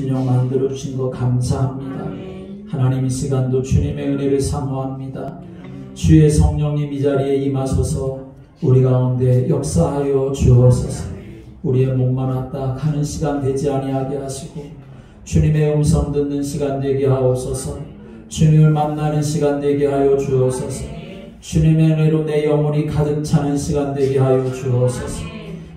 균형 만들어 주신 것 감사합니다. 하나님, 이 시간도 주님의 은혜를 사모합니다. 주의 성령님 이 자리에 임하소서 우리 가운데 역사하여 주옵소서. 우리의 목만 왔다 가는 시간 되지 아니하게 하시고 주님의 음성 듣는 시간 되게 하옵소서. 주님을 만나는 시간 되게 하여 주옵소서. 주님의 은혜로 내 영혼이 가득 차는 시간 되게 하여 주옵소서.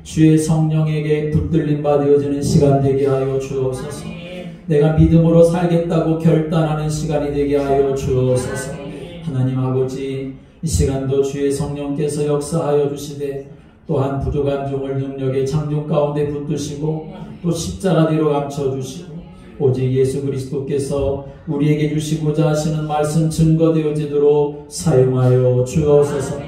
주의 성령에게 붙들림 받아지는 시간 되게 하여 주옵소서. 내가 믿음으로 살겠다고 결단하는 시간이 되게 하여 주옵소서. 하나님 아버지, 이 시간도 주의 성령께서 역사하여 주시되 또한 부족한 종을 능력의 창조 가운데 붙드시고 또 십자가 뒤로 감춰주시고 오직 예수 그리스도께서 우리에게 주시고자 하시는 말씀 증거되어지도록 사용하여 주옵소서.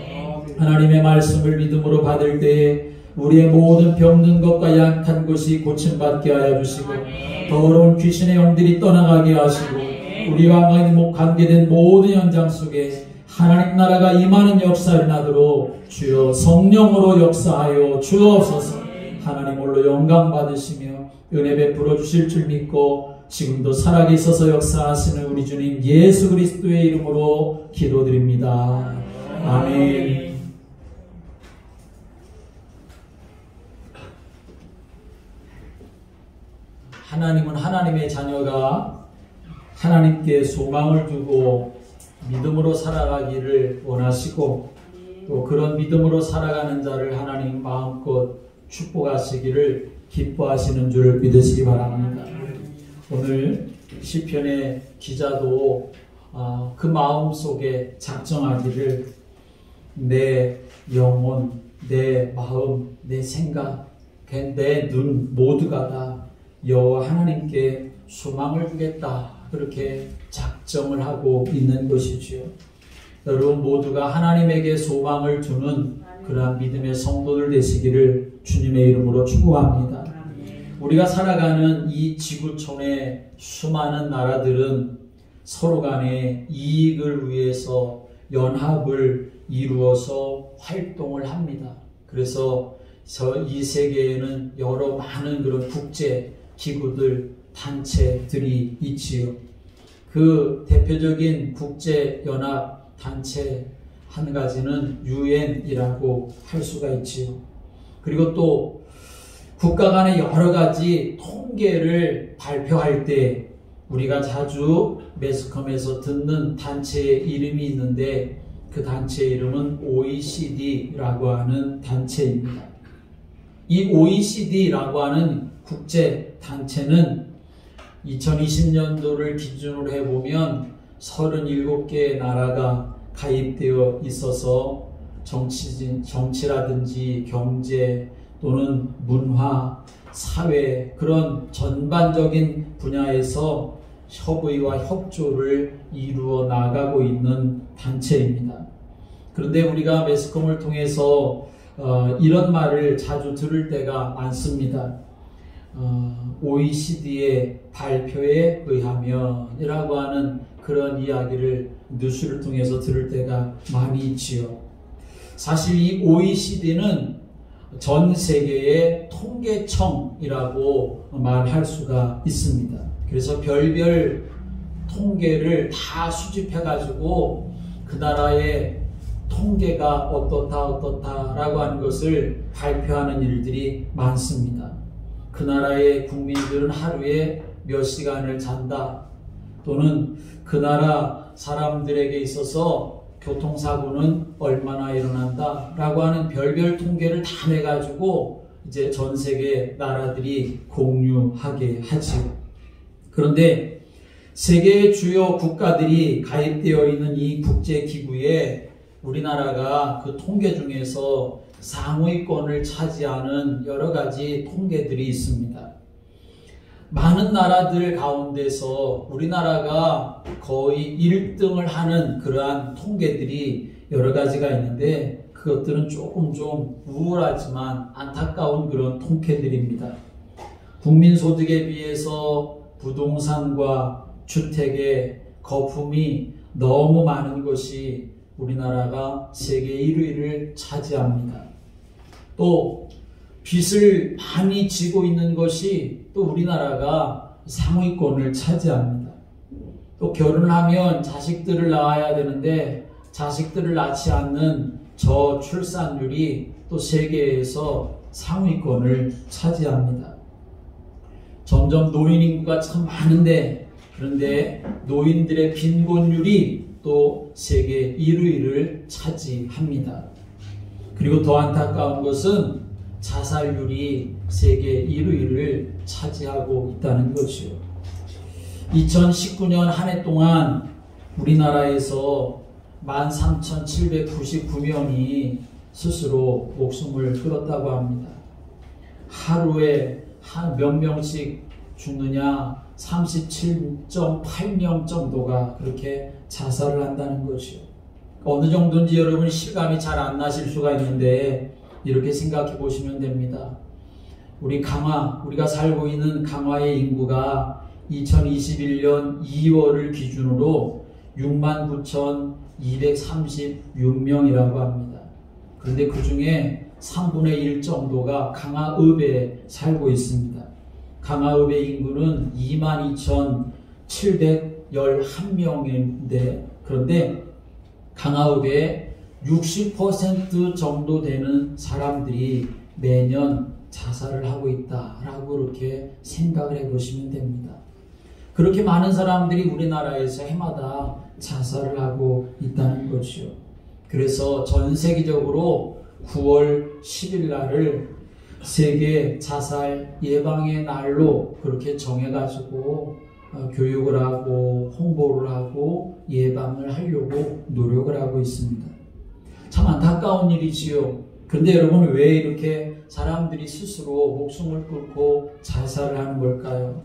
하나님의 말씀을 믿음으로 받을 때에 우리의 모든 병든 것과 약한 것이 고침받게 하여 주시고 더러운 귀신의 영들이 떠나가게 하시고 우리와 관계된 모든 현장 속에 하나님 나라가 임하는 역사를 나도록 주여 성령으로 역사하여 주옵소서. 하나님 홀로 영광 받으시며 은혜 베풀어 주실 줄 믿고 지금도 살아계셔서 역사하시는 우리 주님 예수 그리스도의 이름으로 기도드립니다. 아멘. 하나님은 하나님의 자녀가 하나님께 소망을 두고 믿음으로 살아가기를 원하시고 또 그런 믿음으로 살아가는 자를 하나님 마음껏 축복하시기를 기뻐하시는 줄 믿으시기 바랍니다. 오늘 시편의 기자도 그 마음속에 작정하기를 내 영혼, 내 마음, 내 생각, 내 눈 모두가 다 여호와 하나님께 소망을 두겠다, 그렇게 작정을 하고 있는 것이지요. 여러분 모두가 하나님에게 소망을 두는 그러한 믿음의 성도들 되시기를 주님의 이름으로 축복합니다. 우리가 살아가는 이 지구촌의 수많은 나라들은 서로 간에 이익을 위해서 연합을 이루어서 활동을 합니다. 그래서 이 세계에는 여러 많은 그런 국제 기구들, 단체들이 있지요. 그 대표적인 국제연합 단체 한 가지는 UN이라고 할 수가 있지요. 그리고 또 국가 간의 여러 가지 통계를 발표할 때 우리가 자주 매스컴에서 듣는 단체의 이름이 있는데 그 단체 이름은 OECD라고 하는 단체입니다. 이 OECD라고 하는 국제 단체는 2020년도를 기준으로 해보면 37개의 나라가 가입되어 있어서 정치라든지 경제 또는 문화, 사회 그런 전반적인 분야에서 협의와 협조를 이루어 나가고 있는 단체입니다. 그런데 우리가 매스컴을 통해서 이런 말을 자주 들을 때가 많습니다. OECD의 발표에 의하면 이라고 하는 그런 이야기를 뉴스를 통해서 들을 때가 많이 있지요. 사실 이 OECD는 전 세계의 통계청이라고 말할 수가 있습니다. 그래서 별별 통계를 다 수집해가지고 그 나라의 통계가 어떻다라고 하는 것을 발표하는 일들이 많습니다. 그 나라의 국민들은 하루에 몇 시간을 잔다, 또는 그 나라 사람들에게 있어서 교통사고는 얼마나 일어난다 라고 하는 별별 통계를 다 내가지고 이제 전 세계 나라들이 공유하게 하지요. 그런데 세계의 주요 국가들이 가입되어 있는 이 국제기구에 우리나라가 그 통계 중에서 상위권을 차지하는 여러 가지 통계들이 있습니다. 많은 나라들 가운데서 우리나라가 거의 1등을 하는 그러한 통계들이 여러 가지가 있는데 그것들은 조금 좀 우울하지만 안타까운 그런 통계들입니다. 국민소득에 비해서 부동산과 주택의 거품이 너무 많은 것이 우리나라가 세계 1위를 차지합니다. 또 빚을 많이 지고 있는 것이 또 우리나라가 상위권을 차지합니다. 또 결혼하면 자식들을 낳아야 되는데 자식들을 낳지 않는 저출산율이 또 세계에서 상위권을 차지합니다. 점점 노인 인구가 참 많은데, 그런데 노인들의 빈곤율이 또 세계 1위를 차지합니다. 그리고 더 안타까운 것은 자살률이 세계 1위를 차지하고 있다는 것이요. 2019년 한 해 동안 우리나라에서 13,799명이 스스로 목숨을 끊었다고 합니다. 하루에 몇 명씩 죽느냐? 37.8명 정도가 그렇게 자살을 한다는 것이요. 어느 정도인지 여러분이 실감이 잘 안 나실 수가 있는데 이렇게 생각해 보시면 됩니다. 우리가 살고 있는 강화의 인구가 2021년 2월을 기준으로 69,236명이라고 합니다. 그런데 그 중에 3분의 1 정도가 강화읍에 살고 있습니다. 강화읍의 인구는 22,711명인데, 그런데 강화읍에 60% 정도 되는 사람들이 매년 자살을 하고 있다라고 이렇게 생각을 해보시면 됩니다. 그렇게 많은 사람들이 우리나라에서 해마다 자살을 하고 있다는 것이요. 그래서 전 세계적으로 9월 10일 날을 세계 자살 예방의 날로 그렇게 정해가지고 교육을 하고 홍보를 하고 예방을 하려고 노력을 하고 있습니다. 참 안타까운 일이지요. 그런데 여러분, 왜 이렇게 사람들이 스스로 목숨을 끊고 자살을 하는 걸까요?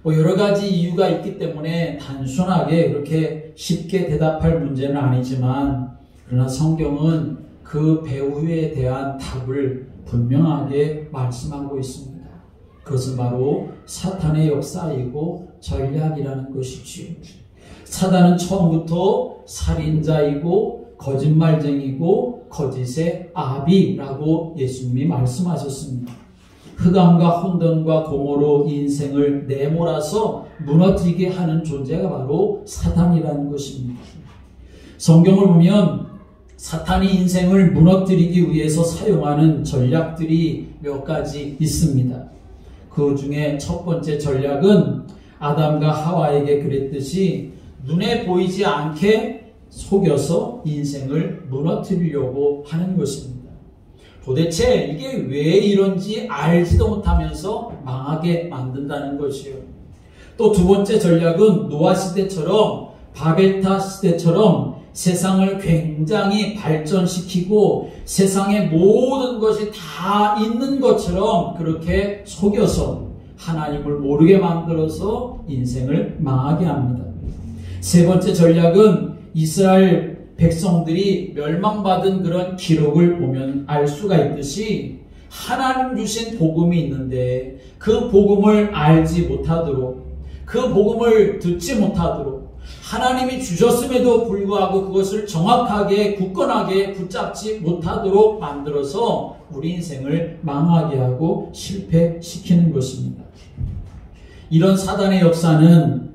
여러 가지 이유가 있기 때문에 단순하게 그렇게 쉽게 대답할 문제는 아니지만, 그러나 성경은 그 배후에 대한 답을 분명하게 말씀하고 있습니다. 그것은 바로 사탄의 역사이고 전략이라는 것이지요. 사단은 처음부터 살인자이고 거짓말쟁이고 거짓의 아비라고 예수님이 말씀하셨습니다. 흑암과 혼돈과 공허로 인생을 내몰아서 무너지게 하는 존재가 바로 사탄이라는 것입니다. 성경을 보면 사탄이 인생을 무너뜨리기 위해서 사용하는 전략들이 몇 가지 있습니다. 그 중에 첫 번째 전략은 아담과 하와에게 그랬듯이 눈에 보이지 않게 속여서 인생을 무너뜨리려고 하는 것입니다. 도대체 이게 왜 이런지 알지도 못하면서 망하게 만든다는 것이요. 또 두 번째 전략은 노아 시대처럼, 바벨타 시대처럼 세상을 굉장히 발전시키고 세상의 모든 것이 다 있는 것처럼 그렇게 속여서 하나님을 모르게 만들어서 인생을 망하게 합니다. 세 번째 전략은 이스라엘 백성들이 멸망받은 그런 기록을 보면 알 수가 있듯이 하나님 주신 복음이 있는데 그 복음을 알지 못하도록, 그 복음을 듣지 못하도록, 하나님이 주셨음에도 불구하고 그것을 정확하게 굳건하게 붙잡지 못하도록 만들어서 우리 인생을 망하게 하고 실패시키는 것입니다. 이런 사단의 역사는,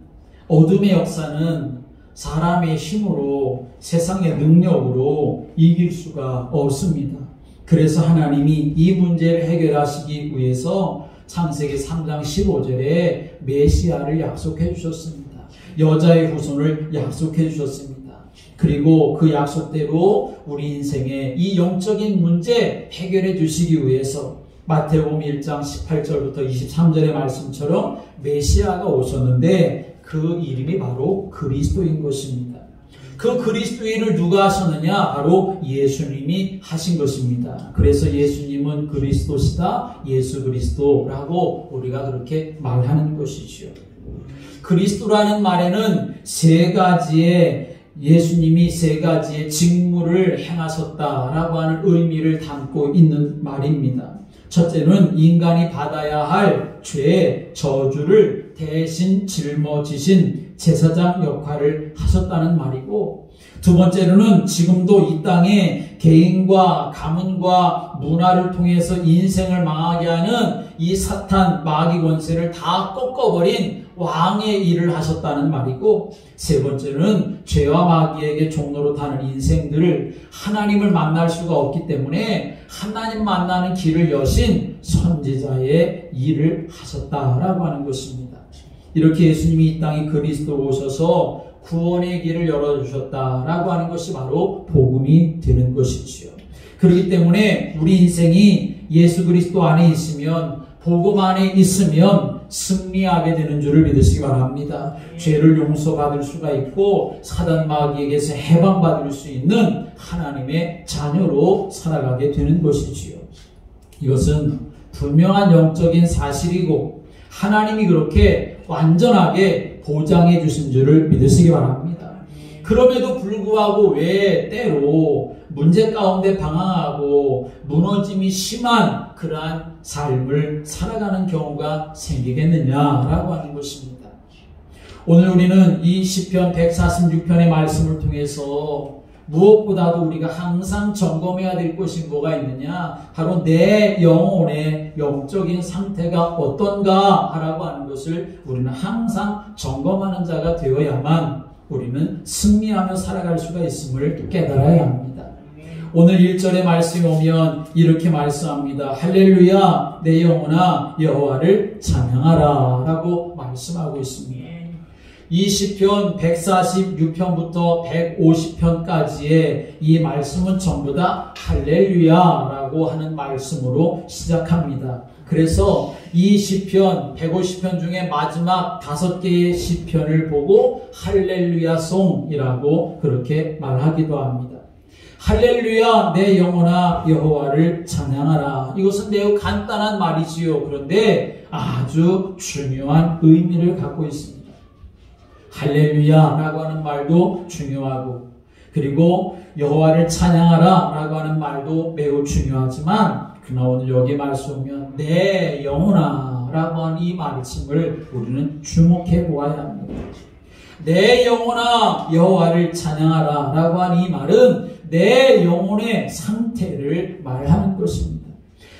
어둠의 역사는 사람의 힘으로, 세상의 능력으로 이길 수가 없습니다. 그래서 하나님이 이 문제를 해결하시기 위해서 창세기 3장 15절에 메시아를 약속해 주셨습니다. 여자의 후손을 약속해 주셨습니다. 그리고 그 약속대로 우리 인생의 이 영적인 문제 해결해 주시기 위해서 마태복음 1장 18절부터 23절의 말씀처럼 메시아가 오셨는데 그 이름이 바로 그리스도인 것입니다. 그 그리스도인을 누가 하셨느냐? 바로 예수님이 하신 것입니다. 그래서 예수님은 그리스도시다, 예수 그리스도라고 우리가 그렇게 말하는 것이지요. 그리스도라는 말에는 예수님이 세 가지의 직무를 행하셨다라고 하는 의미를 담고 있는 말입니다. 첫째는 인간이 받아야 할 죄의 저주를 대신 짊어지신 제사장 역할을 하셨다는 말이고, 두 번째로는 지금도 이 땅에 개인과 가문과 문화를 통해서 인생을 망하게 하는 이 사탄 마귀 권세를 다 꺾어버린 왕의 일을 하셨다는 말이고, 세 번째는 죄와 마귀에게 종로로 타는 인생들을 하나님을 만날 수가 없기 때문에 하나님 만나는 길을 여신 선지자의 일을 하셨다라고 하는 것입니다. 이렇게 예수님이 이 땅에 그리스도로 오셔서 구원의 길을 열어주셨다라고 하는 것이 바로 복음이 되는 것이지요. 그렇기 때문에 우리 인생이 예수 그리스도 안에 있으면, 복음 안에 있으면 승리하게 되는 줄을 믿으시기 바랍니다. 죄를 용서받을 수가 있고 사단 마귀에게서 해방받을 수 있는 하나님의 자녀로 살아가게 되는 것이지요. 이것은 분명한 영적인 사실이고 하나님이 그렇게 완전하게 보장해 주신 줄을 믿으시기 바랍니다. 그럼에도 불구하고 왜 때로 문제 가운데 방황하고 무너짐이 심한 그러한 삶을 살아가는 경우가 생기겠느냐라고 하는 것입니다. 오늘 우리는 이 시편 146편의 말씀을 통해서 무엇보다도 우리가 항상 점검해야 될 것이 뭐가 있느냐, 바로 내 영혼의 영적인 상태가 어떤가 라고 하는 것을 우리는 항상 점검하는 자가 되어야만 우리는 승리하며 살아갈 수가 있음을 깨달아야 합니다. 오늘 1절의 말씀이 오면 이렇게 말씀합니다. 할렐루야 내 영혼아 여호와를 찬양하라 라고 말씀하고 있습니다. 이 시편 146편부터 150편까지의 이 말씀은 전부 다 할렐루야라고 하는 말씀으로 시작합니다. 그래서 이 시편 150편 중에 마지막 5개의 시편을 보고 할렐루야송이라고 그렇게 말하기도 합니다. 할렐루야 내 영혼아 여호와를 찬양하라. 이것은 매우 간단한 말이지요. 그런데 아주 중요한 의미를 갖고 있습니다. 할렐루야라고 하는 말도 중요하고, 그리고 여호와를 찬양하라 라고 하는 말도 매우 중요하지만, 그러나 오늘 여기 말씀 보면 내 영혼아 라고 하는 이 말씀을 우리는 주목해 보아야 합니다. 내 영혼아 여호와를 찬양하라 라고 하는 이 말은 내 영혼의 상태를 말하는 것입니다.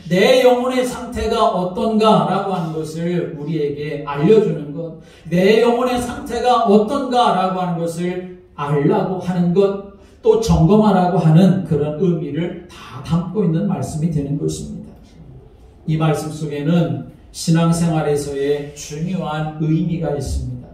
내 영혼의 상태가 어떤가 라고 하는 것을 우리에게 알려주는 것, 내 영혼의 상태가 어떤가 라고 하는 것을 알라고 하는 것, 또 점검하라고 하는 그런 의미를 다 담고 있는 말씀이 되는 것입니다. 이 말씀 속에는 신앙생활에서의 중요한 의미가 있습니다.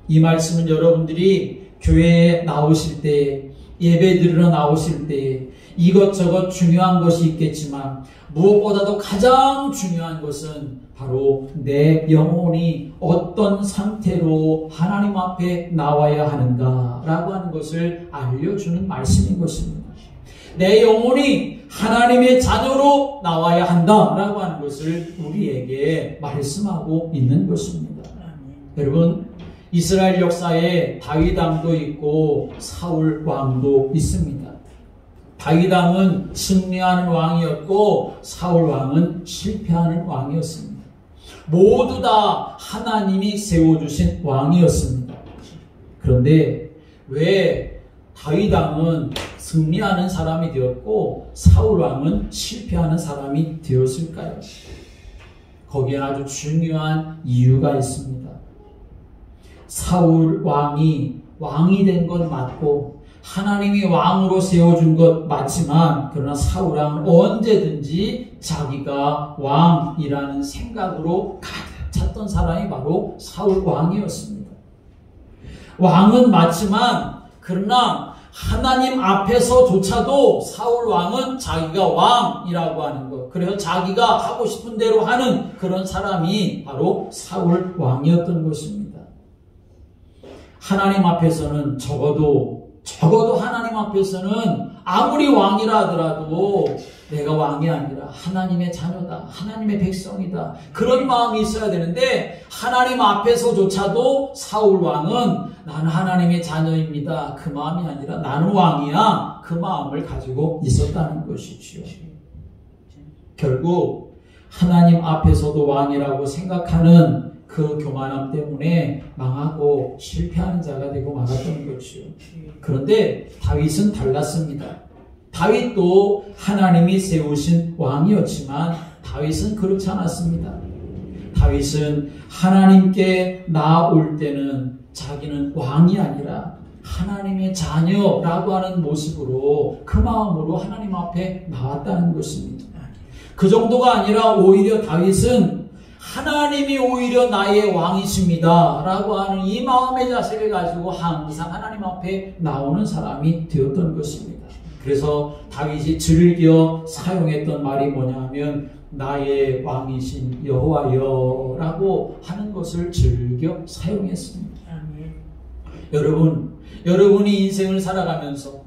이 말씀은 여러분들이 교회에 나오실 때, 예배 드리러 나오실 때 이것저것 중요한 것이 있겠지만 무엇보다도 가장 중요한 것은 바로 내 영혼이 어떤 상태로 하나님 앞에 나와야 하는가 라고 하는 것을 알려주는 말씀인 것입니다. 내 영혼이 하나님의 자녀로 나와야 한다 라고 하는 것을 우리에게 말씀하고 있는 것입니다. 여러분, 이스라엘 역사에 다윗 왕도 있고 사울 왕도 있습니다. 다윗 왕은 승리하는 왕이었고 사울 왕은 실패하는 왕이었습니다. 모두 다 하나님이 세워주신 왕이었습니다. 그런데 왜 다윗 왕은 승리하는 사람이 되었고 사울 왕은 실패하는 사람이 되었을까요? 거기에 아주 중요한 이유가 있습니다. 사울 왕이 된 건 맞고 하나님이 왕으로 세워준 것 맞지만, 그러나 사울 왕은 언제든지 자기가 왕이라는 생각으로 가득 찼던 사람이 바로 사울 왕이었습니다. 왕은 맞지만 그러나 하나님 앞에서조차도 사울 왕은 자기가 왕이라고 하는 것, 그래서 자기가 하고 싶은 대로 하는 그런 사람이 바로 사울 왕이었던 것입니다. 하나님 앞에서는 적어도 하나님 앞에서는 아무리 왕이라 하더라도 내가 왕이 아니라 하나님의 자녀다, 하나님의 백성이다, 그런 마음이 있어야 되는데 하나님 앞에서조차도 사울 왕은 나는 하나님의 자녀입니다, 그 마음이 아니라 나는 왕이야, 그 마음을 가지고 있었다는 것이지요. 결국 하나님 앞에서도 왕이라고 생각하는 그 교만함 때문에 망하고 실패하는 자가 되고 말았던 것이요. 그런데 다윗은 달랐습니다. 다윗도 하나님이 세우신 왕이었지만 다윗은 그렇지 않았습니다. 다윗은 하나님께 나올 때는 자기는 왕이 아니라 하나님의 자녀라고 하는 모습으로 그 마음으로 하나님 앞에 나왔다는 것입니다. 그 정도가 아니라 오히려 다윗은 하나님이 오히려 나의 왕이십니다 라고 하는 이 마음의 자세를 가지고 항상 하나님 앞에 나오는 사람이 되었던 것입니다. 그래서 다윗이 즐겨 사용했던 말이 뭐냐 하면 나의 왕이신 여호와여 라고 하는 것을 즐겨 사용했습니다. 여러분이 인생을 살아가면서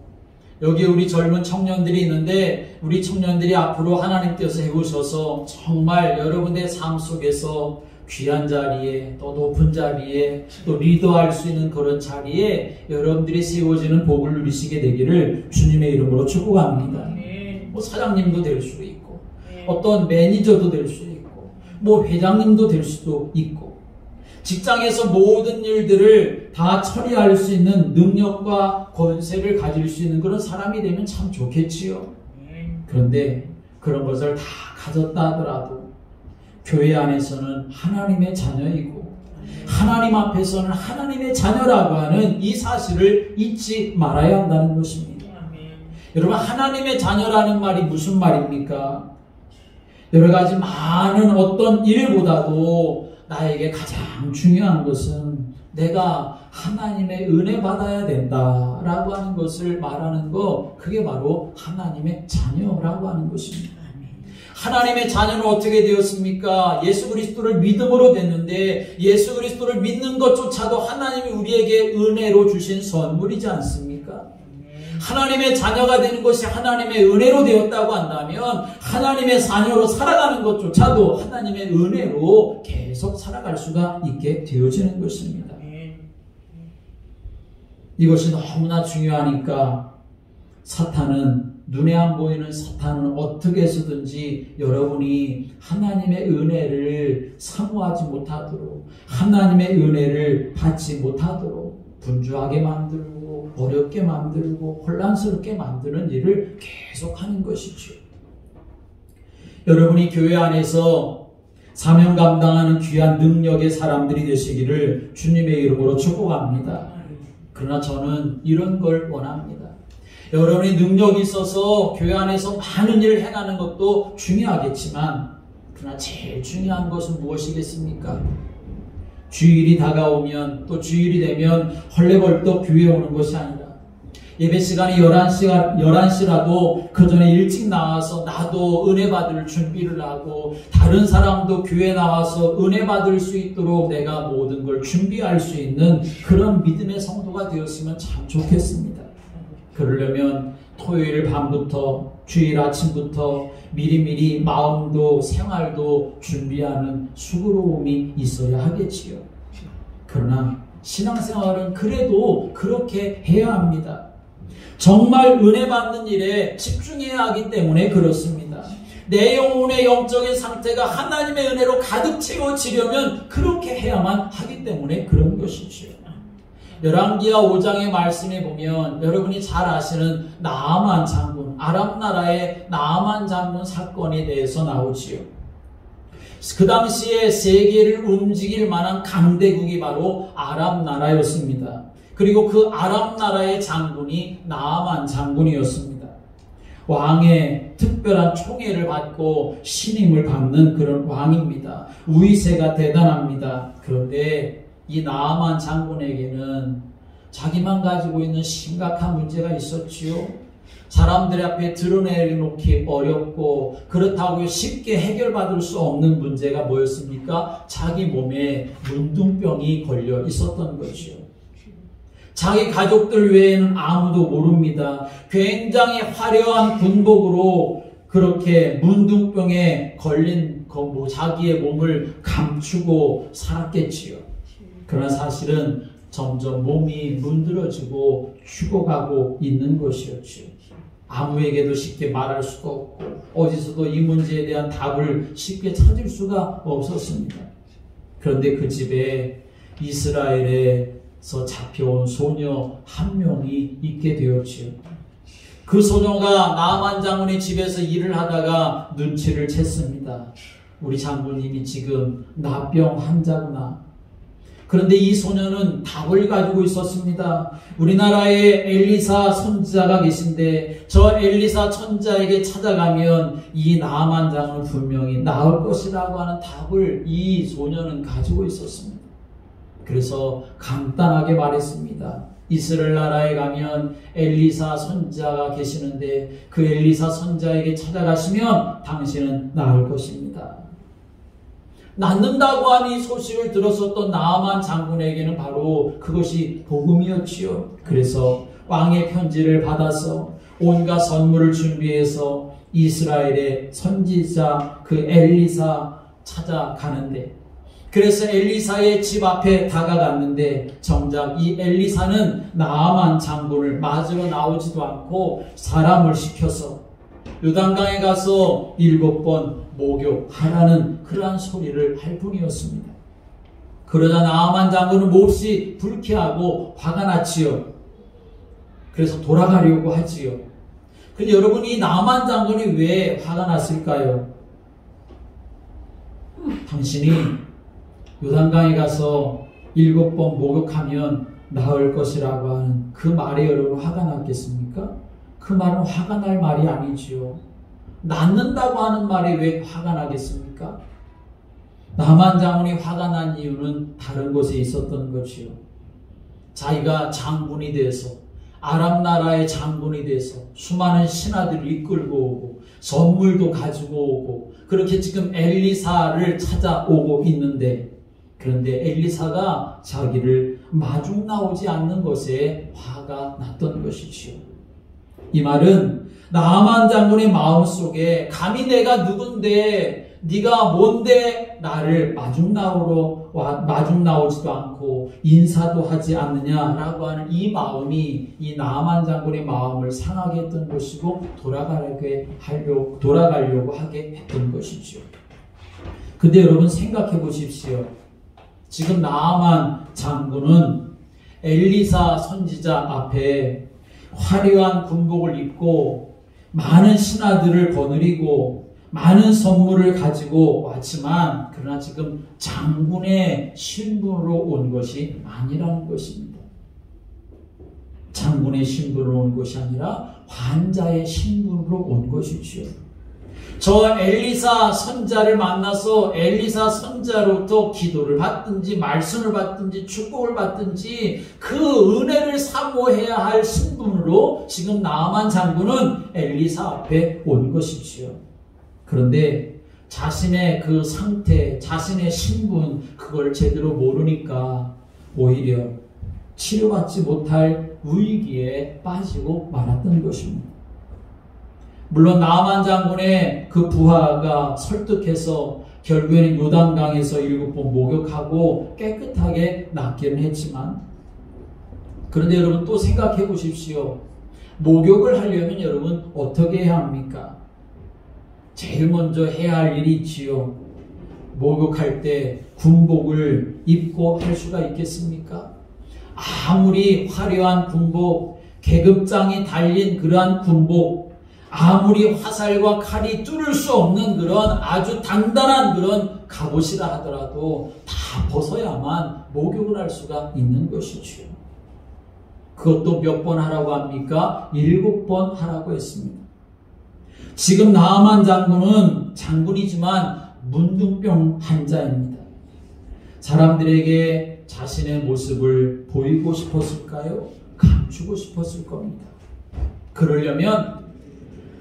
여기 우리 젊은 청년들이 있는데 우리 청년들이 앞으로 하나님께서 해오셔서 정말 여러분의 삶 속에서 귀한 자리에 또 높은 자리에 또 리더할 수 있는 그런 자리에 여러분들이 세워지는 복을 누리시게 되기를 주님의 이름으로 축복합니다. 뭐 사장님도 될 수 있고 어떤 매니저도 될 수 있고 뭐 회장님도 될 수도 있고 직장에서 모든 일들을 다 처리할 수 있는 능력과 권세를 가질 수 있는 그런 사람이 되면 참 좋겠지요. 그런데 그런 것을 다 가졌다 하더라도 교회 안에서는 하나님의 자녀이고 하나님 앞에서는 하나님의 자녀라고 하는 이 사실을 잊지 말아야 한다는 것입니다. 여러분, 하나님의 자녀라는 말이 무슨 말입니까? 여러 가지 많은 어떤 일보다도 나에게 가장 중요한 것은 내가 하나님의 은혜 받아야 된다라고 하는 것을 말하는 거, 그게 바로 하나님의 자녀라고 하는 것입니다. 하나님의 자녀는 어떻게 되었습니까? 예수 그리스도를 믿음으로 됐는데 예수 그리스도를 믿는 것조차도 하나님이 우리에게 은혜로 주신 선물이지 않습니까? 하나님의 자녀가 되는 것이 하나님의 은혜로 되었다고 한다면 하나님의 자녀로 살아가는 것조차도 하나님의 은혜로 계속 살아갈 수가 있게 되어지는 것입니다. 이것이 너무나 중요하니까 사탄은, 눈에 안 보이는 사탄은 어떻게 해서든지 여러분이 하나님의 은혜를 사모하지 못하도록, 하나님의 은혜를 받지 못하도록 분주하게 만들고 어렵게 만들고 혼란스럽게 만드는 일을 계속하는 것이죠. 여러분이 교회 안에서 사명 감당하는 귀한 능력의 사람들이 되시기를 주님의 이름으로 축복합니다. 그러나 저는 이런 걸 원합니다. 여러분이 능력이 있어서 교회 안에서 많은 일을 행하는 것도 중요하겠지만 그러나 제일 중요한 것은 무엇이겠습니까? 주일이 다가오면, 또 주일이 되면 헐레벌떡 교회에 오는 것이 아니라 예배 시간이 11시라도 그 전에 일찍 나와서 나도 은혜 받을 준비를 하고 다른 사람도 교회에 나와서 은혜 받을 수 있도록 내가 모든 걸 준비할 수 있는 그런 믿음의 성도가 되었으면 참 좋겠습니다. 그러려면 토요일 밤부터 주일 아침부터 미리미리 마음도 생활도 준비하는 수고로움이 있어야 하겠지요. 그러나 신앙생활은 그래도 그렇게 해야 합니다. 정말 은혜 받는 일에 집중해야 하기 때문에 그렇습니다. 내 영혼의 영적인 상태가 하나님의 은혜로 가득 채워지려면 그렇게 해야만 하기 때문에 그런 것이지요. 열왕기하 5장의 말씀에 보면 여러분이 잘 아시는 나아만 장군, 아람 나라의 나아만 장군 사건에 대해서 나오지요. 그 당시에 세계를 움직일 만한 강대국이 바로 아람 나라였습니다. 그리고 그 아람 나라의 장군이 나아만 장군이었습니다. 왕의 특별한 총애를 받고 신임을 받는 그런 왕입니다. 우위세가 대단합니다. 그런데 이 나아만 장군에게는 자기만 가지고 있는 심각한 문제가 있었지요. 사람들 앞에 드러내놓기 어렵고 그렇다고 쉽게 해결받을 수 없는 문제가 뭐였습니까? 자기 몸에 문둥병이 걸려 있었던 거죠. 자기 가족들 외에는 아무도 모릅니다. 굉장히 화려한 군복으로 그렇게 문둥병에 걸린 자기의 몸을 감추고 살았겠지요. 그러나 사실은 점점 몸이 문드러지고 죽어가고 있는 것이었지요. 아무에게도 쉽게 말할 수가 없고 어디서도 이 문제에 대한 답을 쉽게 찾을 수가 없었습니다. 그런데 그 집에 이스라엘에서 잡혀온 소녀 한 명이 있게 되었지요. 그 소녀가 나아만 장군의 집에서 일을 하다가 눈치를 챘습니다. 우리 장군님이 지금 나병 환자구나. 그런데 이 소녀는 답을 가지고 있었습니다. 우리나라에 엘리사 선지자가 계신데 저 엘리사 선지자에게 찾아가면 이 나아만 장군은 분명히 나을 것이라고 하는 답을 이 소녀는 가지고 있었습니다. 그래서 간단하게 말했습니다. 이스라엘 나라에 가면 엘리사 선지자가 계시는데 그 엘리사 선지자에게 찾아가시면 당신은 나을 것입니다. 낫는다고 하는 이 소식을 들었었던 나아만 장군에게는 바로 그것이 복음이었지요. 그래서 왕의 편지를 받아서 온갖 선물을 준비해서 이스라엘의 선지자 그 엘리사 찾아가는데, 그래서 엘리사의 집 앞에 다가갔는데 정작 이 엘리사는 나아만 장군을 맞으러 나오지도 않고 사람을 시켜서 요단강에 가서 7번 목욕하라는 그러한 소리를 할 뿐이었습니다. 그러자 나아만 장군은 몹시 불쾌하고 화가 났지요. 그래서 돌아가려고 하지요. 근데 여러분, 이 나아만 장군이 왜 화가 났을까요? 당신이 요단강에 가서 7번 목욕하면 나을 것이라고 하는 그 말에 여러분 화가 났겠습니까? 그 말은 화가 날 말이 아니지요. 낫는다고 하는 말에 왜 화가 나겠습니까? 나아만 장군이 화가 난 이유는 다른 곳에 있었던 것이요. 자기가 장군이 돼서, 아람 나라의 장군이 돼서 수많은 신하들을 이끌고 오고 선물도 가지고 오고 그렇게 지금 엘리사를 찾아오고 있는데, 그런데 엘리사가 자기를 마중 나오지 않는 것에 화가 났던 것이지요. 이 말은 나아만 장군의 마음속에 감히 내가 누군데 네가 뭔데 나를 마중 나오지도 않고 인사도 하지 않느냐라고 하는 이 마음이 이 나아만 장군의 마음을 상하게 했던 것이고 돌아가려고 하게 했던 것이죠. 근데 여러분 생각해 보십시오. 지금 나아만 장군은 엘리사 선지자 앞에 화려한 군복을 입고 많은 신하들을 거느리고 많은 선물을 가지고 왔지만, 그러나 지금 장군의 신분으로 온 것이 아니라는 것입니다. 장군의 신분으로 온 것이 아니라 환자의 신분으로 온 것이지요. 저 엘리사 선자를 만나서 엘리사 선자로부터 기도를 받든지 말씀을 받든지 축복을 받든지 그 은혜를 사모해야 할 신분으로 지금 나아만 장군은 엘리사 앞에 온 것이지요. 그런데 자신의 그 상태, 자신의 신분, 그걸 제대로 모르니까 오히려 치료받지 못할 위기에 빠지고 말았던 것입니다. 물론 나아만 장군의 그 부하가 설득해서 결국에는 요단강에서 7번 목욕하고 깨끗하게 낫기는 했지만, 그런데 여러분 또 생각해 보십시오. 목욕을 하려면 여러분 어떻게 해야 합니까? 제일 먼저 해야 할 일이 있지요. 목욕할 때 군복을 입고 할 수가 있겠습니까? 아무리 화려한 군복, 계급장이 달린 그러한 군복, 아무리 화살과 칼이 뚫을 수 없는 그런 아주 단단한 그런 갑옷이라 하더라도 다 벗어야만 목욕을 할 수가 있는 것이지요. 그것도 몇 번 하라고 합니까? 7번 하라고 했습니다. 지금 나아만 장군은 장군이지만 문둥병 환자입니다. 사람들에게 자신의 모습을 보이고 싶었을까요? 감추고 싶었을 겁니다. 그러려면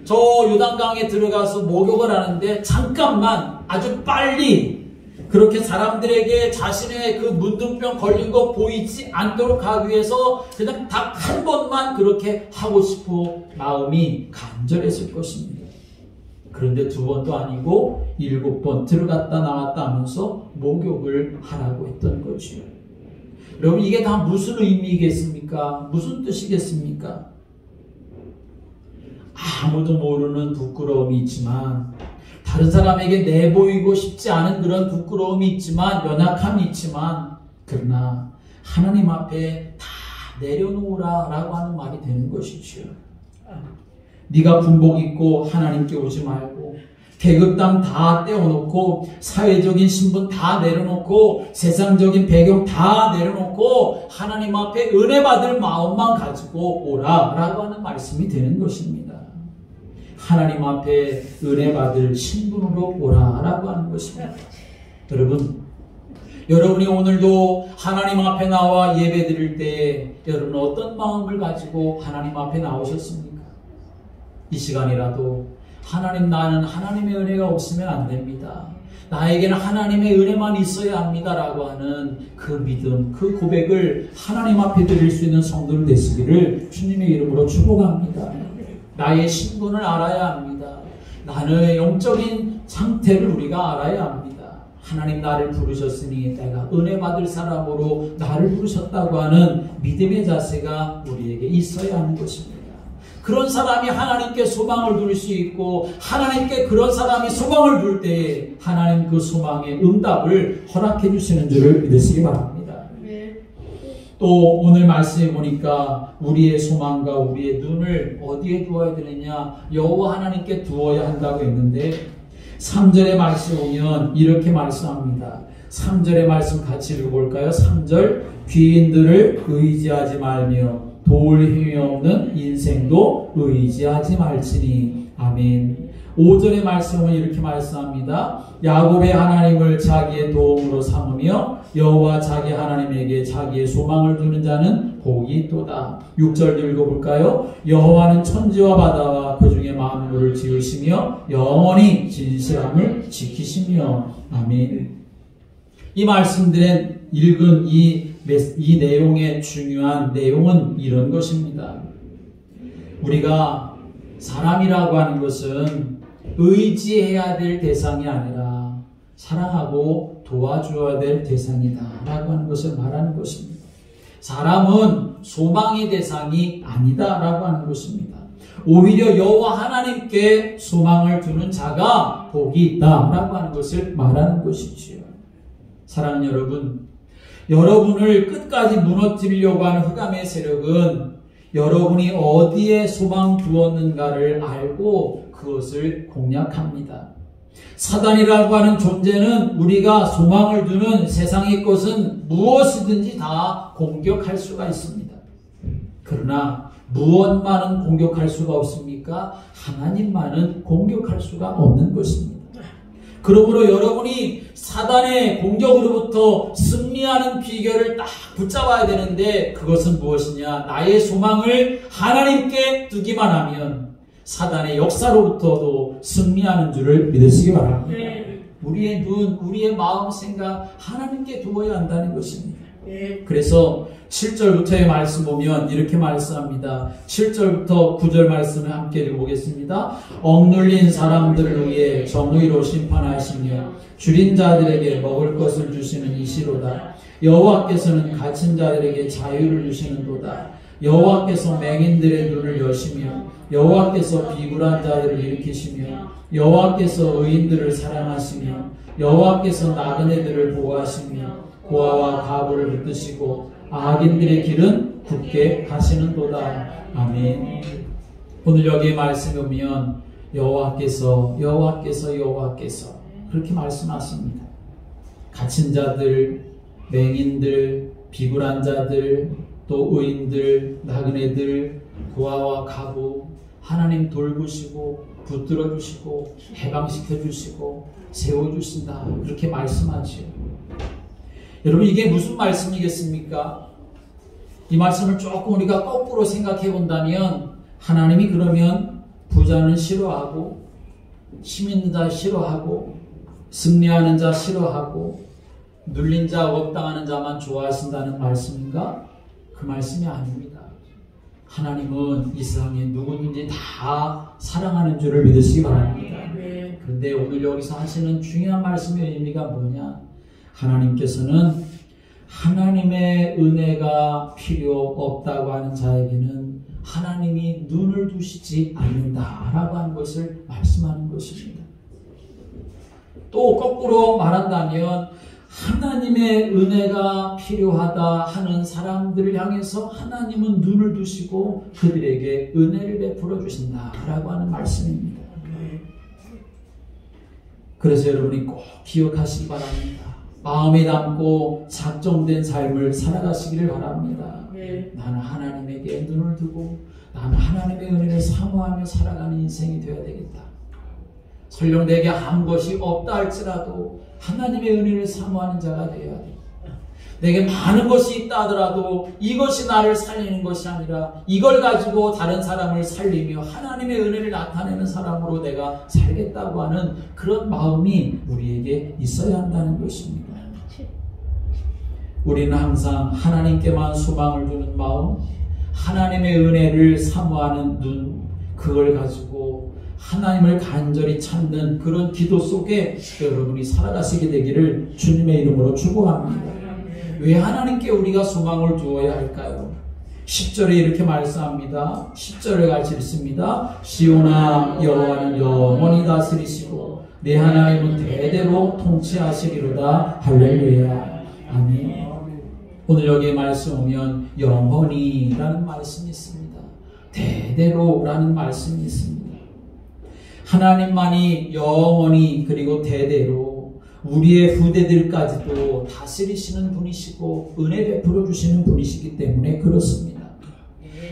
저 요단강에 들어가서 목욕을 하는데 잠깐만 아주 빨리 그렇게 사람들에게 자신의 그 문둥병 걸린 거 보이지 않도록 하기 위해서 그냥 딱 한 번만 그렇게 하고 싶어 마음이 간절했을 것입니다. 그런데 2번도 아니고 7번 들어갔다 나왔다 하면서 목욕을 하라고 했던 거지요. 여러분, 이게 다 무슨 의미겠습니까? 무슨 뜻이겠습니까? 아무도 모르는 부끄러움이 있지만 다른 사람에게 내보이고 싶지 않은 그런 부끄러움이 있지만, 연약함이 있지만, 그러나 하나님 앞에 다 내려놓으라 라고 하는 말이 되는 것이지요. 네가 군복 입고 하나님께 오지 말고, 계급당 다 떼어놓고, 사회적인 신분 다 내려놓고, 세상적인 배경 다 내려놓고, 하나님 앞에 은혜 받을 마음만 가지고 오라 라고 하는 말씀이 되는 것입니다. 하나님 앞에 은혜 받을 신분으로 오라 라고 하는 것입니다. 여러분이 오늘도 하나님 앞에 나와 예배 드릴 때 여러분 어떤 마음을 가지고 하나님 앞에 나오셨습니까? 이 시간이라도 하나님, 나는 하나님의 은혜가 없으면 안 됩니다. 나에게는 하나님의 은혜만 있어야 합니다 라고 하는 그 믿음, 그 고백을 하나님 앞에 드릴 수 있는 성도들 되시기를 주님의 이름으로 축복합니다. 나의 신분을 알아야 합니다. 나의 영적인 상태를 우리가 알아야 합니다. 하나님 나를 부르셨으니 내가 은혜 받을 사람으로 나를 부르셨다고 하는 믿음의 자세가 우리에게 있어야 하는 것입니다. 그런 사람이 하나님께 소망을 둘 수 있고, 하나님께 그런 사람이 소망을 둘 때에 하나님 그 소망의 응답을 허락해 주시는 줄을 믿으시기 바랍니다. 또 오늘 말씀해 보니까 우리의 소망과 우리의 눈을 어디에 두어야 되느냐, 여호와 하나님께 두어야 한다고 했는데 3절의 말씀 보면 이렇게 말씀합니다. 3절의 말씀 같이 읽어볼까요? 3절, 귀인들을 의지하지 말며 도울 힘이 없는 인생도 의지하지 말지니. 아멘. 5절의 말씀은 이렇게 말씀합니다. 야곱의 하나님을 자기의 도움으로 삼으며 여호와 자기 하나님에게 자기의 소망을 두는 자는 복이 있도다. 6절도 읽어볼까요? 여호와는 천지와 바다와 그 중에 만물을 지으시며 영원히 진실함을 지키시며. 아멘. 이 말씀들은 읽은 이 내용의 중요한 내용은 이런 것입니다. 우리가 사람이라고 하는 것은 의지해야 될 대상이 아니라 사랑하고 도와줘야 될 대상이다 라고 하는 것을 말하는 것입니다. 사람은 소망의 대상이 아니다 라고 하는 것입니다. 오히려 여호와 하나님께 소망을 두는 자가 복이 있다 라고 하는 것을 말하는 것이지요. 사랑하는 여러분, 여러분을 끝까지 무너뜨리려고 하는 흑암의 세력은 여러분이 어디에 소망 두었는가를 알고 그것을 공략합니다. 사단이라고 하는 존재는 우리가 소망을 두는 세상의 것은 무엇이든지 다 공격할 수가 있습니다. 그러나 무엇만은 공격할 수가 없습니까? 하나님만은 공격할 수가 없는 것입니다. 그러므로 여러분이 사단의 공격으로부터 승리하는 비결을 딱 붙잡아야 되는데, 그것은 무엇이냐? 나의 소망을 하나님께 두기만 하면 사단의 역사로부터도 승리하는 줄을 믿으시기 바랍니다. 우리의 눈, 우리의 마음, 생각 하나님께 두어야 한다는 것입니다. 그래서 7절부터의 말씀 보면 이렇게 말씀합니다. 7절부터 9절 말씀을 함께 읽어보겠습니다. 억눌린 사람들을 위해 정의로 심판하시며 줄인 자들에게 먹을 것을 주시는 이시로다. 여호와께서는 갇힌 자들에게 자유를 주시는도다. 여호와께서 맹인들의 눈을 여시며 여호와께서 비굴한 자들을 일으키시며 여호와께서 의인들을 사랑하시며 여호와께서 나그네들을 보호하시며 고아와 과부를 붙드시고 악인들의 길은 굳게 가시는도다. 아멘. 오늘 여기에 말씀에 보면 여호와께서 그렇게 말씀하십니다. 갇힌 자들, 맹인들, 비굴한 자들, 또 의인들, 나그네들, 고아와 과부 하나님 돌보시고 붙들어 주시고 해방시켜 주시고 세워주신다, 그렇게 말씀하지요. 여러분, 이게 무슨 말씀이겠습니까? 이 말씀을 조금 우리가 거꾸로 생각해 본다면, 하나님이 그러면 부자는 싫어하고 힘 있는 자 싫어하고 승리하는 자 싫어하고 눌린 자, 억압당하는 자만 좋아하신다는 말씀인가? 그 말씀이 아닙니다. 하나님은 이 세상에 누구든지 다 사랑하는 줄을 믿으시기 바랍니다. 그런데 오늘 여기서 하시는 중요한 말씀의 의미가 뭐냐? 하나님께서는 하나님의 은혜가 필요 없다고 하는 자에게는 하나님이 눈을 두시지 않는다라고 하는 것을 말씀하는 것입니다. 또 거꾸로 말한다면 하나님의 은혜가 필요하다 하는 사람들을 향해서 하나님은 눈을 두시고 그들에게 은혜를 베풀어 주신다라고 하는 말씀입니다. 그래서 여러분이 꼭 기억하시기 바랍니다. 마음에 담고 작정된 삶을 살아가시기를 바랍니다. 나는 하나님에게 눈을 두고 나는 하나님의 은혜를 사모하며 살아가는 인생이 되어야 되겠다. 설령 내게 한 것이 없다 할지라도 하나님의 은혜를 사모하는 자가 되어야 돼. 내게 많은 것이 있다 하더라도 이것이 나를 살리는 것이 아니라 이걸 가지고 다른 사람을 살리며 하나님의 은혜를 나타내는 사람으로 내가 살겠다고 하는 그런 마음이 우리에게 있어야 한다는 것입니다. 우리는 항상 하나님께만 소망을 두는 마음, 하나님의 은혜를 사모하는 눈, 그걸 가지고 하나님을 간절히 찾는 그런 기도 속에 여러분이 살아가시게 되기를 주님의 이름으로 축복합니다. 왜 하나님께 우리가 소망을 두어야 할까요? 10절에 이렇게 말씀합니다. 10절에 같이 읽습니다. 시온아 여호와는 영원히 다스리시고 내 하나님은 대대로 통치하시리로다. 할렐루야. 아멘. 오늘 여기에 말씀 오면 영원히라는 말씀이 있습니다. 대대로라는 말씀이 있습니다. 하나님만이 영원히 그리고 대대로 우리의 후대들까지도 다스리시는 분이시고 은혜 베풀어 주시는 분이시기 때문에 그렇습니다.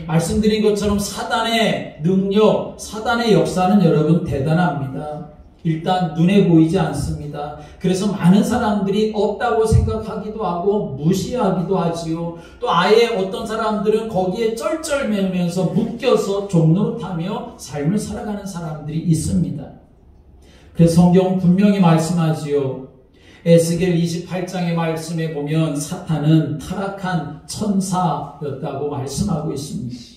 말씀드린 것처럼 사단의 능력, 사단의 역사는 여러분 대단합니다. 일단 눈에 보이지 않습니다. 그래서 많은 사람들이 없다고 생각하기도 하고 무시하기도 하지요. 또 아예 어떤 사람들은 거기에 쩔쩔매면서 묶여서 종노릇하며 삶을 살아가는 사람들이 있습니다. 그래서 성경은 분명히 말씀하지요. 에스겔 28장의 말씀에 보면 사탄은 타락한 천사였다고 말씀하고 있습니다.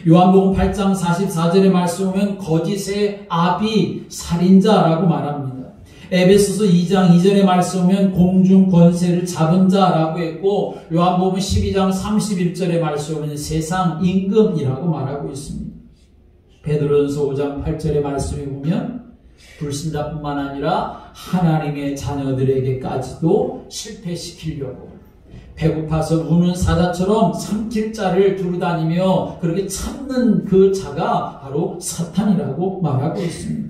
요한복음 8장 44절의 말씀 보면 거짓의 아비 살인자라고 말합니다. 에베소서 2장 2절의 말씀 보면 공중 권세를 잡은 자라고 했고 요한복음 12장 31절의 말씀 보면 세상 임금이라고 말하고 있습니다. 베드로전서 5장 8절의 말씀에 보면 불신자뿐만 아니라 하나님의 자녀들에게까지도 실패시키려고 배고파서 우는 사자처럼 삼킬 자를 두루다니며 그렇게 찾는 그 자가 바로 사탄이라고 말하고 있습니다.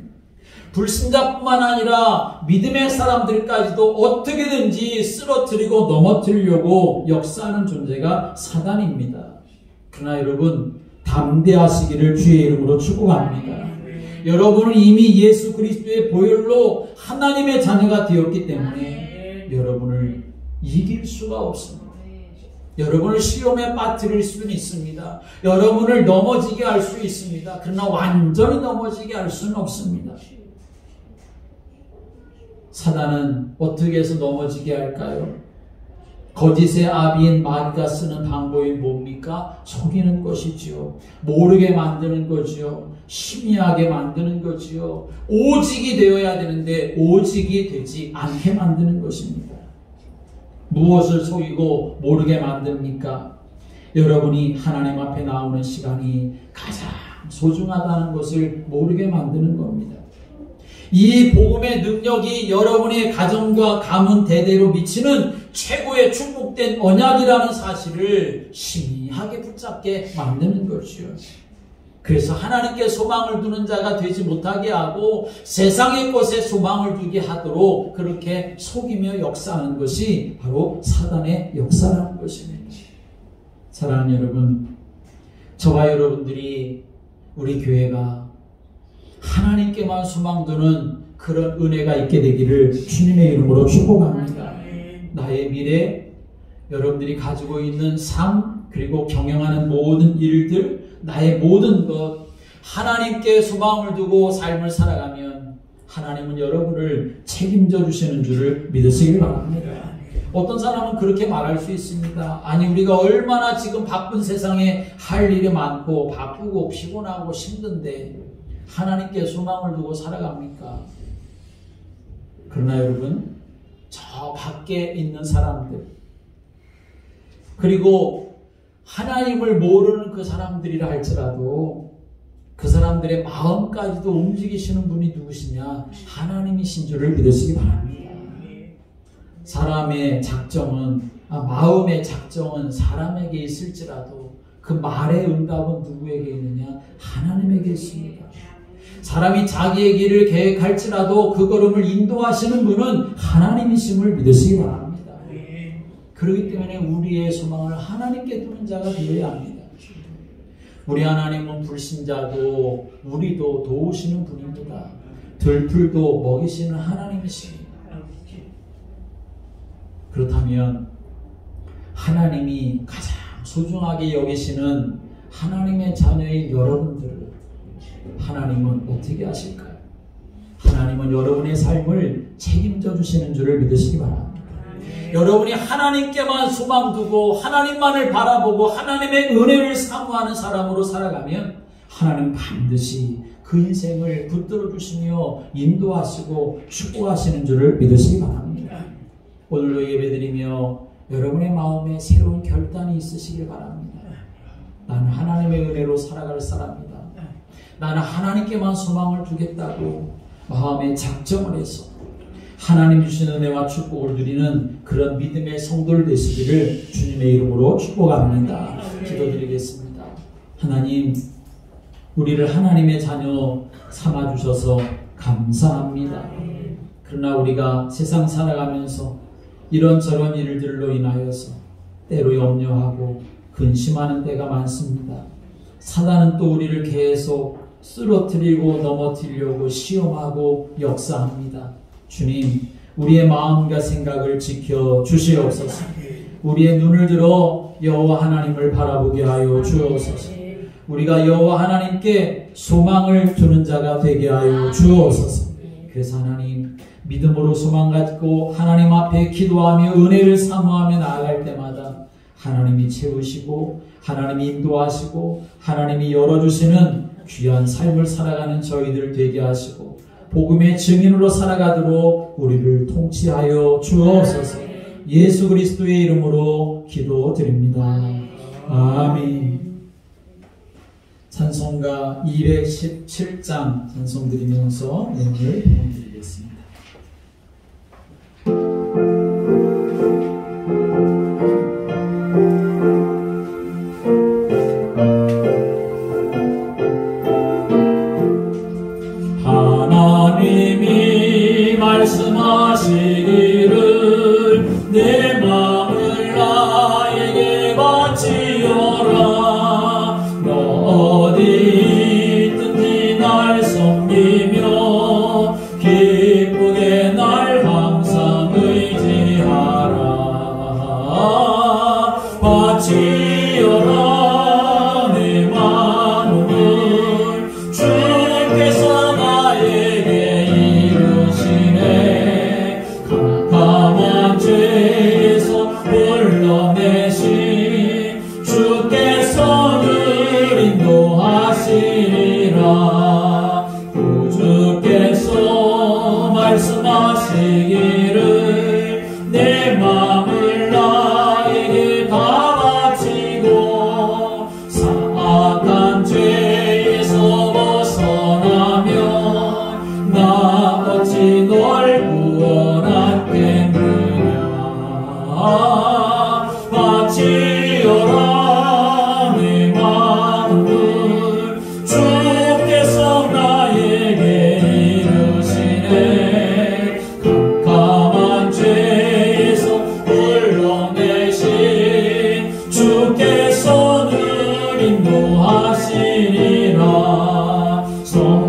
불신자뿐만 아니라 믿음의 사람들까지도 어떻게든지 쓰러뜨리고 넘어뜨리려고 역사하는 존재가 사단입니다. 그러나 여러분 담대하시기를 주의 이름으로 축복합니다. 여러분은 이미 예수 그리스도의 보혈로 하나님의 자녀가 되었기 때문에 여러분을 이길 수가 없습니다. 여러분을 시험에 빠뜨릴 수는 있습니다. 여러분을 넘어지게 할 수 있습니다. 그러나 완전히 넘어지게 할 수는 없습니다. 사단은 어떻게 해서 넘어지게 할까요? 거짓의 아비인 마귀가 쓰는 방법이 뭡니까? 속이는 것이지요. 모르게 만드는 거지요. 희미하게 만드는 거지요. 오직이 되어야 되는데 오직이 되지 않게 만드는 것입니다. 무엇을 속이고 모르게 만듭니까? 여러분이 하나님 앞에 나오는 시간이 가장 소중하다는 것을 모르게 만드는 겁니다. 이 복음의 능력이 여러분의 가정과 가문 대대로 미치는 최고의 축복된 언약이라는 사실을 희미하게 붙잡게 만드는 것이요. 그래서 하나님께 소망을 두는 자가 되지 못하게 하고 세상의 것에 소망을 두게 하도록 그렇게 속이며 역사하는 것이 바로 사단의 역사라는 것입니다. 사랑하는 여러분, 저와 여러분들이 우리 교회가 하나님께만 소망 두는 그런 은혜가 있게 되기를 주님의 이름으로 축복합니다. 나의 미래, 여러분들이 가지고 있는 삶, 그리고 경영하는 모든 일들, 나의 모든 것, 하나님께 소망을 두고 삶을 살아가면 하나님은 여러분을 책임져 주시는 줄을 믿으시길 바랍니다. 어떤 사람은 그렇게 말할 수 있습니다. 아니, 우리가 얼마나 지금 바쁜 세상에 할 일이 많고 바쁘고 피곤하고 힘든데 하나님께 소망을 두고 살아갑니까? 그러나 여러분, 저 밖에 있는 사람들, 그리고 하나님을 모르는 그 사람들이라 할지라도 그 사람들의 마음까지도 움직이시는 분이 누구시냐? 하나님이신 줄을 믿으시기 바랍니다. 사람의 작정은, 마음의 작정은 사람에게 있을지라도 그 말의 응답은 누구에게 있느냐? 하나님에게 있습니다. 사람이 자기의 길을 계획할지라도 그 걸음을 인도하시는 분은 하나님이심을 믿으시기 바랍니다. 그렇기 때문에 우리의 소망을 하나님께 두는 자가 되어야 합니다. 우리 하나님은 불신자도 우리도 도우시는 분입니다. 들풀도 먹이시는 하나님이십니다. 그렇다면 하나님이 가장 소중하게 여기시는 하나님의 자녀인 여러분들을 하나님은 어떻게 하실까요? 하나님은 여러분의 삶을 책임져 주시는 줄을 믿으시기 바랍니다. 여러분이 하나님께만 소망 두고 하나님만을 바라보고 하나님의 은혜를 사모하는 사람으로 살아가면 하나님 반드시 그 인생을 붙들어 주시며 인도하시고 축복하시는 줄을 믿으시기 바랍니다. 오늘도 예배드리며 여러분의 마음에 새로운 결단이 있으시길 바랍니다. 나는 하나님의 은혜로 살아갈 사람이다. 나는 하나님께만 소망을 두겠다고 마음에 작정을 해서 하나님 주신 은혜와 축복을 누리는 그런 믿음의 성도들 되시기를 주님의 이름으로 축복합니다. 기도드리겠습니다. 하나님, 우리를 하나님의 자녀 삼아주셔서 감사합니다. 그러나 우리가 세상 살아가면서 이런저런 일들로 인하여서 때로 염려하고 근심하는 때가 많습니다. 사단은 또 우리를 계속 쓰러뜨리고 넘어뜨리려고 시험하고 역사합니다. 주님, 우리의 마음과 생각을 지켜 주시옵소서. 우리의 눈을 들어 여호와 하나님을 바라보게 하여 주옵소서. 우리가 여호와 하나님께 소망을 두는 자가 되게 하여 주옵소서. 그래서 하나님, 믿음으로 소망 갖고 하나님 앞에 기도하며 은혜를 사모하며 나아갈 때마다 하나님이 채우시고 하나님이 인도하시고 하나님이 열어주시는 귀한 삶을 살아가는 저희들 되게 하시고 복음의 증인으로 살아가도록 우리를 통치하여 주옵소서. 예수 그리스도의 이름으로 기도드립니다. 아멘. 찬송가 217장 찬송 드리면서 내용을 배워드리겠습니다. 하나님이 말씀하시기를 내 마음을 나에게 바치어라. 너 어디든지 날 섬기며 기쁘게 날 항상 의지하라. 바치어라. 구주께서 말씀하시기를 내 마음을 나에게 다 바치고 사악한 죄에서 벗어나면 나 어찌 널 구원하겠느냐. 바치어라.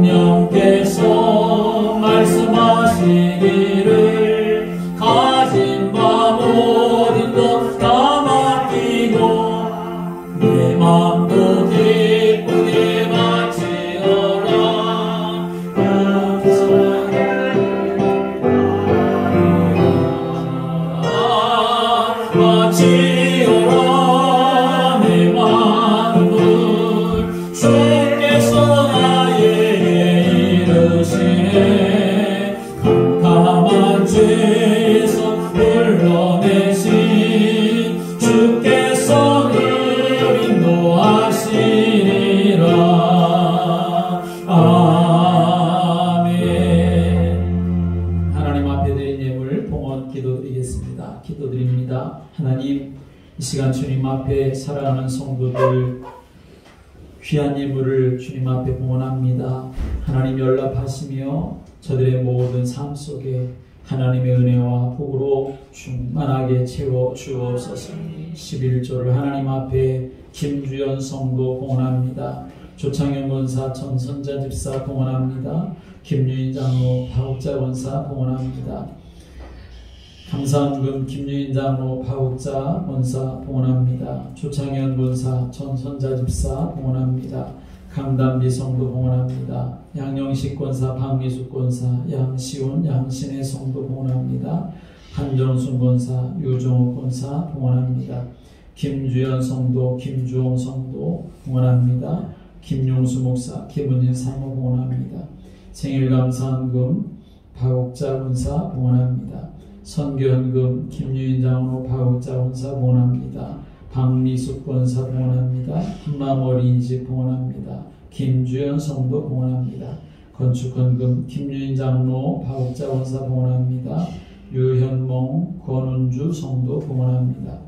성령께서 말씀하시기를 가진 바 모든 것 다 맡기고 내 마음도 기쁘게 바치어라. 바치어라. 내 마음을 주께서 캄캄한 죄에서 불러내신 주께서 늘 인도하시라. 이 시간 주님 앞에 사랑하는 성도들 귀한 예물을 주님 앞에 봉헌합니다. 하나님 연락하시며 저들의 모든 삶 속에 하나님의 은혜와 복으로 충만하게 채워 주옵소서. 11조를 하나님 앞에 김주연 성도 봉헌합니다. 조창현 권사 전선자 집사 봉헌합니다. 김유인 장로 파국자 권사 봉헌합니다. 감사헌금 김유인 장로 파국자 권사 봉헌합니다. 조창현 권사 전선자 집사 봉헌합니다. 강담비 성도 봉헌합니다. 양영식 권사 박미숙 권사 양시온 양신의 성도 봉헌합니다. 한정순 권사 유종욱 권사 봉헌합니다. 김주연 성도 김주홍 성도 봉헌합니다. 김용수 목사 김은진 사모 봉헌합니다. 생일감사헌금 파국자 권사 봉헌합니다. 선교헌금 김유인 장로 파국자 권사 봉헌합니다. 박미숙 권사 봉헌합니다. 한마머리인지 봉헌합니다. 김주연 성도 봉헌합니다. 건축헌금 김유인 장로 파국자 권사 봉헌합니다. 유현몽 권운주 성도 봉헌합니다.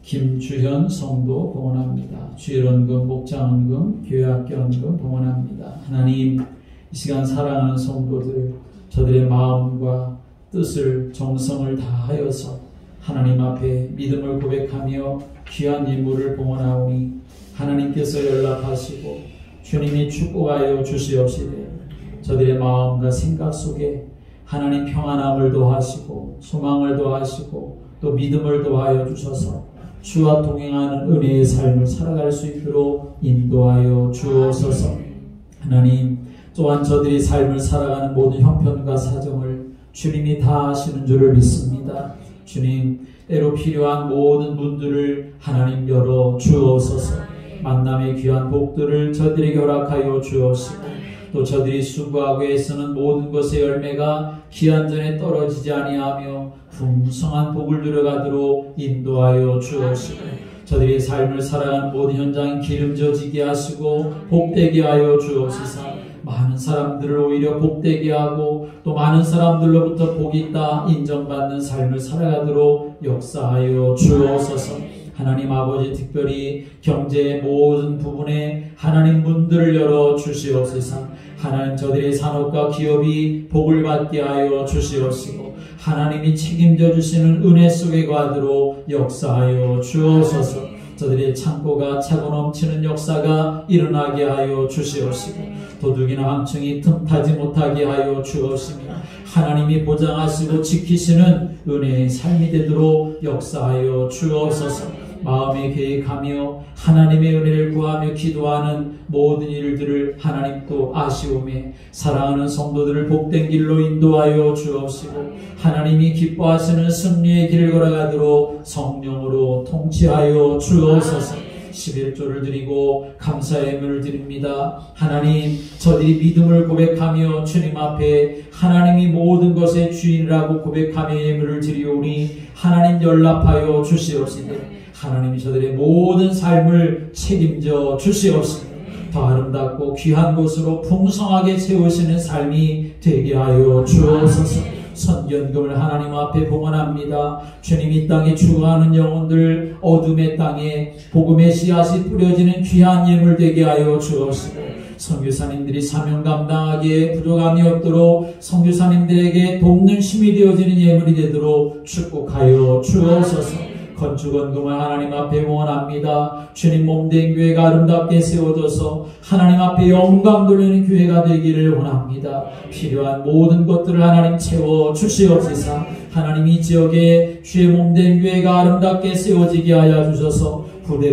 김주현 성도 봉헌합니다. 주일헌금 목장헌금 교회학교헌금 봉헌합니다. 하나님, 이 시간 사랑하는 성도들 저들의 마음과 뜻을 정성을 다하여서 하나님 앞에 믿음을 고백하며 귀한 예물을 봉헌하오니 하나님께서 연락하시고 주님이 축복하여 주시옵시되 저들의 마음과 생각 속에 하나님 평안함을 더하시고 소망을 더하시고 또 믿음을 더하여 주셔서 주와 동행하는 은혜의 삶을 살아갈 수 있도록 인도하여 주옵소서. 하나님, 또한 저들이 삶을 살아가는 모든 형편과 사정을 주님이 다 아시는 줄을 믿습니다. 주님, 때로 필요한 모든 문들을 하나님 열어 주옵소서. 만남의 귀한 복들을 저들에게 허락하여 주옵시고 또 저들이 수고하고 애쓰는 모든 것의 열매가 기한전에 떨어지지 아니하며 풍성한 복을 누려가도록 인도하여 주옵시고 저들의 삶을 살아가는 모든 현장이 기름져지게 하시고 복되게 하여 주옵시사. 많은 사람들을 오히려 복되게 하고 또 많은 사람들로부터 복이 있다 인정받는 삶을 살아가도록 역사하여 주옵소서. 하나님 아버지, 특별히 경제의 모든 부분에 하나님 문들을 열어 주시옵소서. 하나님, 저들의 산업과 기업이 복을 받게 하여 주시옵시고 하나님이 책임져 주시는 은혜 속에 가도록 역사하여 주옵소서. 저들의 창고가 차고 넘치는 역사가 일어나게 하여 주시옵시고 도둑이나 황충이 틈타지 못하게 하여 주옵시며 하나님이 보장하시고 지키시는 은혜의 삶이 되도록 역사하여 주옵소서. 마음에 계획하며 하나님의 은혜를 구하며 기도하는 모든 일들을 하나님 또 아시오매 사랑하는 성도들을 복된 길로 인도하여 주옵시고 하나님이 기뻐하시는 승리의 길을 걸어가도록 성령으로 통치하여 주옵소서. 11조를 드리고 감사의 예물을 드립니다. 하나님, 저들이 믿음을 고백하며 주님 앞에 하나님이 모든 것의 주인이라고 고백하며 예물을 드리오니 하나님 연락하여 주시옵시되 하나님이 저들의 모든 삶을 책임져 주시옵시고 더 아름답고 귀한 곳으로 풍성하게 채우시는 삶이 되게 하여 주옵소서. 선견금을 하나님 앞에 봉헌합니다. 주님, 이 땅에 죽어가는 영혼들 어둠의 땅에 복음의 씨앗이 뿌려지는 귀한 예물 되게 하여 주옵시고 선교사님들이 사명 감당하기에 부족함이 없도록 선교사님들에게 돕는 힘이 되어지는 예물이 되도록 축복하여 주옵소서. 건축헌금을 하나님 앞에 봉헌합니다. 주님 몸된 교회가 아름답게 세워져서 하나님 앞에 영광 돌리는 교회가 되기를 원합니다. 필요한 모든 것들을 하나님 채워 주시옵소서. 하나님, 이 지역에 주의 몸된 교회가 아름답게 세워지게 하여 주셔서 부대